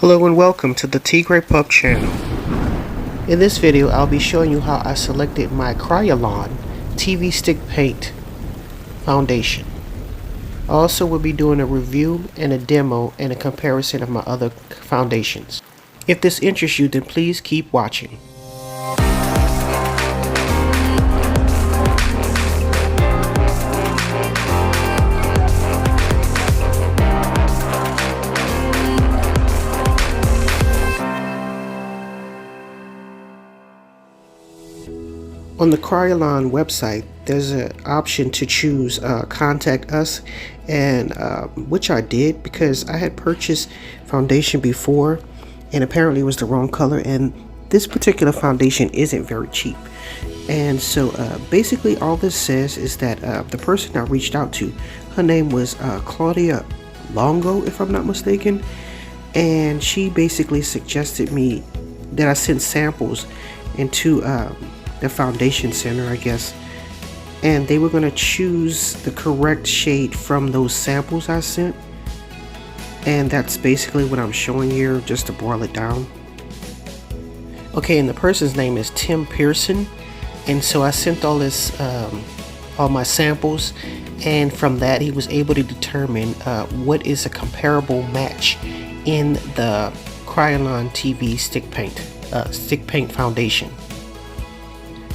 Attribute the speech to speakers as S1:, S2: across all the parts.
S1: Hello and welcome to the Tigre.pup channel. In this video, I'll be showing you how I selected my Kryolan TV stick paint foundation. I also will be doing a review and a demo and a comparison of my other foundations. If this interests you, then please keep watching. On the Kryolan website, there's an option to choose contact us, and which I did because I had purchased foundation before and apparently it was the wrong color, and this particular foundation isn't very cheap. And so basically all this says is that the person I reached out to, her name was Claudia Longo, if I'm not mistaken, and she basically suggested me that I send samples into the foundation center, I guess, and they were going to choose the correct shade from those samples I sent, and that's basically what I'm showing here, just to boil it down. Okay, and the person's name is Tim Pearson, and so I sent all this all my samples, and from that he was able to determine what is a comparable match in the Kryolan TV stick paint foundation.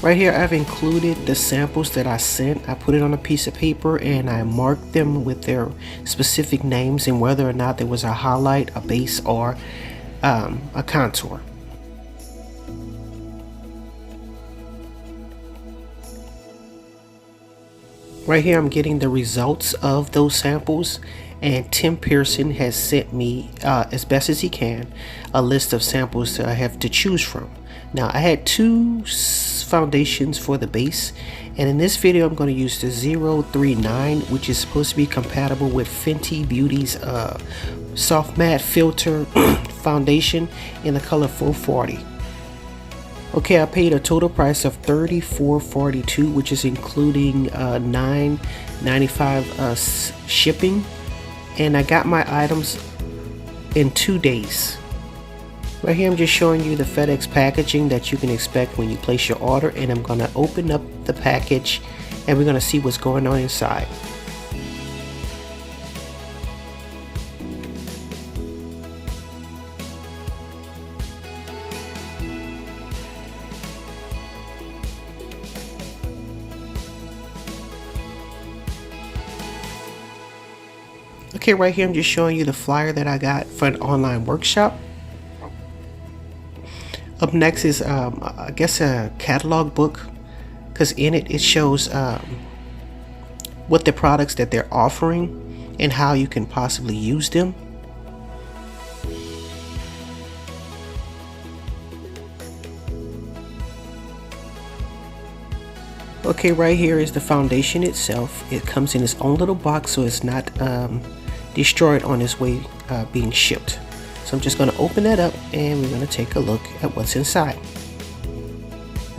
S1: Right here I've included the samples that I sent. I put it on a piece of paper and I marked them with their specific names and whether or not there was a highlight, a base, or a contour. Right here I'm getting the results of those samples, and Tim Pearson has sent me, as best as he can, a list of samples that I have to choose from. Now I had two foundations for the base, and in this video I'm going to use the 039, which is supposed to be compatible with Fenty Beauty's soft matte filter foundation in the color 440. Okay, I paid a total price of $34.42, which is including $9.95 shipping, and I got my items in 2 days. Right here I'm just showing you the FedEx packaging that you can expect when you place your order, and I'm going to open up the package and we're going to see what's going on inside. Okay, right here I'm just showing you the flyer that I got for an online workshop. Up next is I guess a catalog book, because in it shows what the products that they're offering and how you can possibly use them. Okay, right here is the foundation itself. It comes in its own little box, so it's not destroyed on its way being shipped. So I'm just going to open that up and we're going to take a look at what's inside.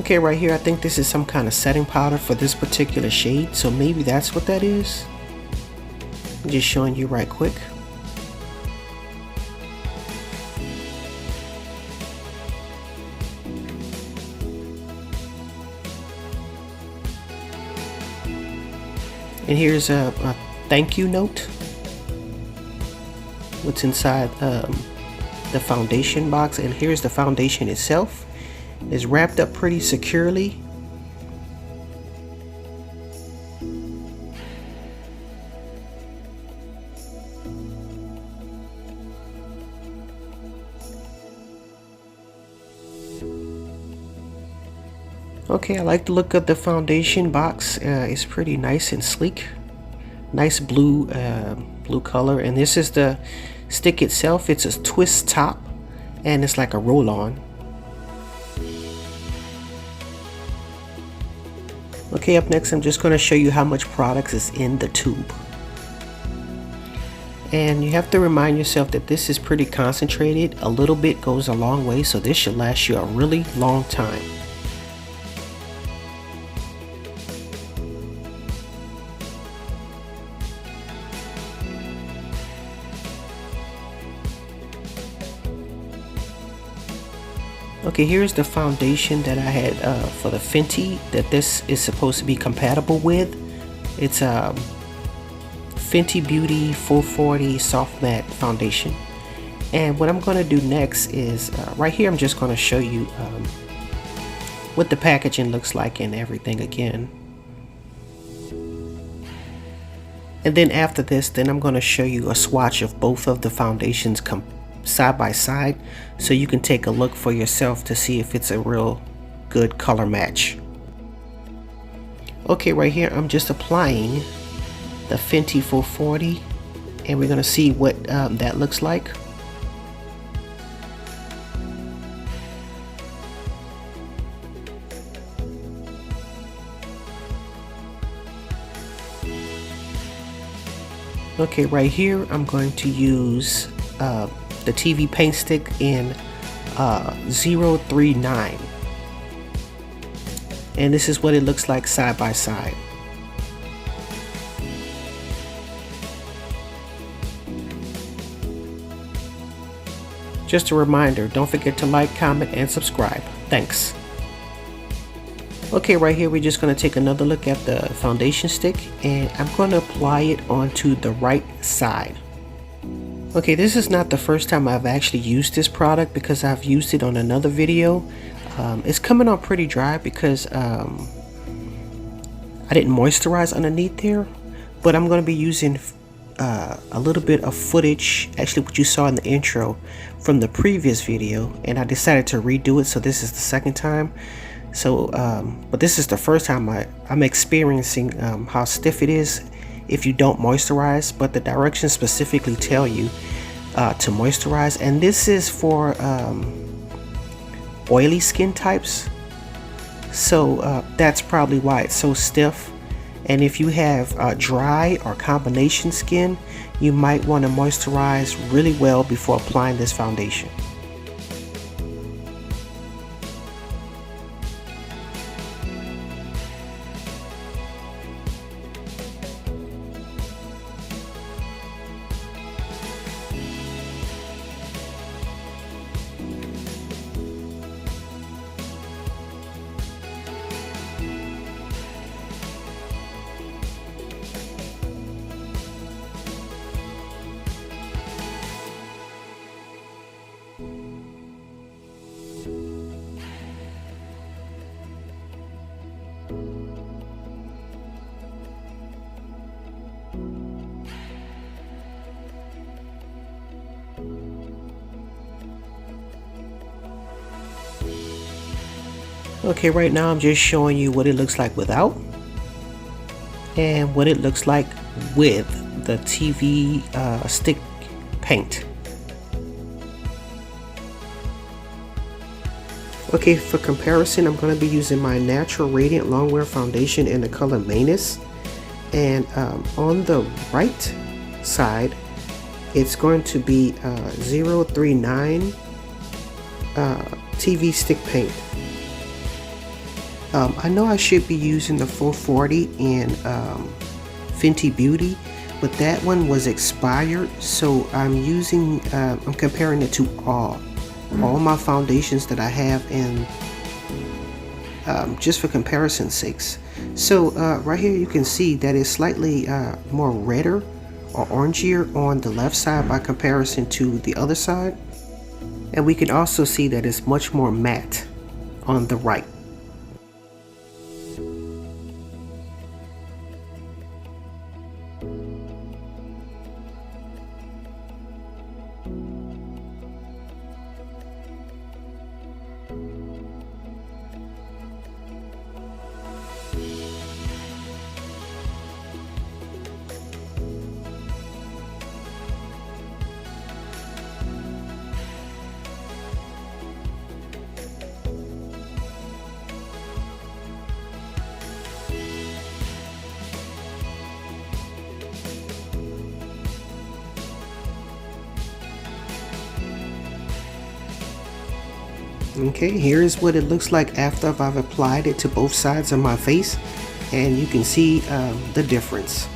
S1: Okay, right here I think this is some kind of setting powder for this particular shade, so maybe that's what that is. I'm just showing you right quick. And here's a thank you note. What's inside the foundation box, and here's the foundation itself. It's wrapped up pretty securely. Okay, I like the look of the foundation box. It's pretty nice and sleek. Nice blue color, and this is the stick itself. It's a twist top and it's like a roll-on. Okay, up next I'm just going to show you how much product is in the tube, and you have to remind yourself that this is pretty concentrated. A little bit goes a long way, so this should last you a really long time. Okay, here's the foundation that I had for the Fenty that this is supposed to be compatible with. It's Fenty Beauty 440 Soft Matte Foundation. And what I'm going to do next is right here I'm just going to show you what the packaging looks like and everything again. And then after this, then I'm going to show you a swatch of both of the foundations side by side, so you can take a look for yourself to see if it's a real good color match. Okay, right here I'm just applying the Fenty 440, and we're going to see what that looks like. Okay, right here I'm going to use the TV paint stick in 039, and this is what it looks like side by side. Just a reminder, don't forget to like, comment, and subscribe. Thanks. Okay, right here we're just going to take another look at the foundation stick, and I'm going to apply it onto the right side. Okay, this is not the first time I've actually used this product because I've used it on another video. It's coming on pretty dry because I didn't moisturize underneath there, but I'm going to be using a little bit of footage, actually what you saw in the intro from the previous video, and I decided to redo it, so this is the second time. So but this is the first time I'm experiencing how stiff it is if you don't moisturize, but the directions specifically tell you to moisturize, and this is for oily skin types, so that's probably why it's so stiff. And if you have dry or combination skin, you might want to moisturize really well before applying this foundation. Okay, right now I'm just showing you what it looks like without and what it looks like with the TV stick paint. Okay, for comparison, I'm going to be using my Natural Radiant Longwear Foundation in the color Manus, and on the right side it's going to be 039 TV stick paint. I know I should be using the 440 in Fenty Beauty, but that one was expired, so I'm using I'm comparing it to all my foundations that I have, and just for comparison's sakes. So right here you can see that it's slightly more redder or orangier on the left side by comparison to the other side, and we can also see that it's much more matte on the right. Okay, here is what it looks like after I've applied it to both sides of my face, and you can see the difference.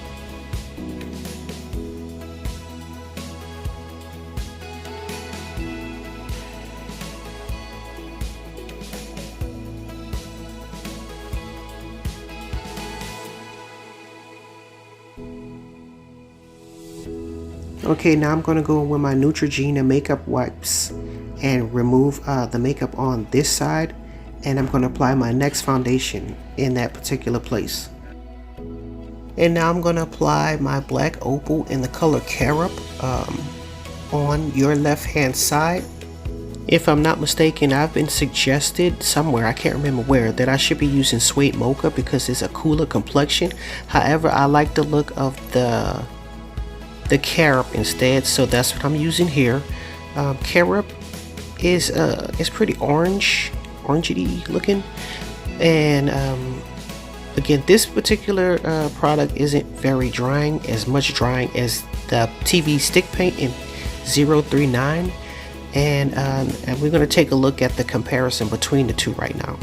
S1: Okay, now I'm going to go in with my Neutrogena makeup wipes and remove the makeup on this side, and I'm going to apply my next foundation in that particular place. And now I'm going to apply my black opal in the color Carob on your left hand side. If I'm not mistaken, I've been suggested somewhere, I can't remember where, that I should be using suede mocha because it's a cooler complexion. However, I like the look of the Carob instead, so that's what I'm using here. Carob is pretty orangey looking, and again, this particular product isn't very drying, as much drying as the TV stick paint in 039. And we're going to take a look at the comparison between the two right now.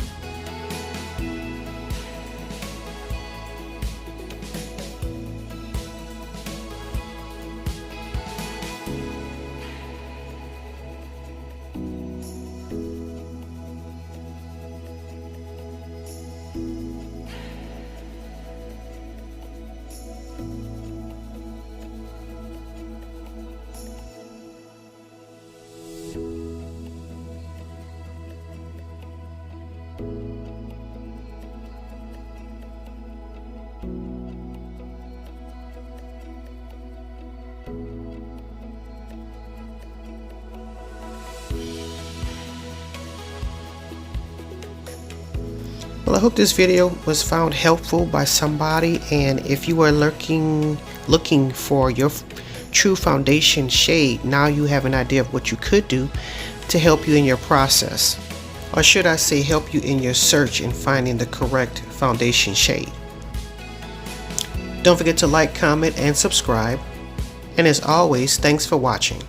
S1: Well, I hope this video was found helpful by somebody, and if you are looking for your true foundation shade, now you have an idea of what you could do to help you in your process, or should I say help you in your search in finding the correct foundation shade. Don't forget to like, comment, and subscribe, and as always, thanks for watching.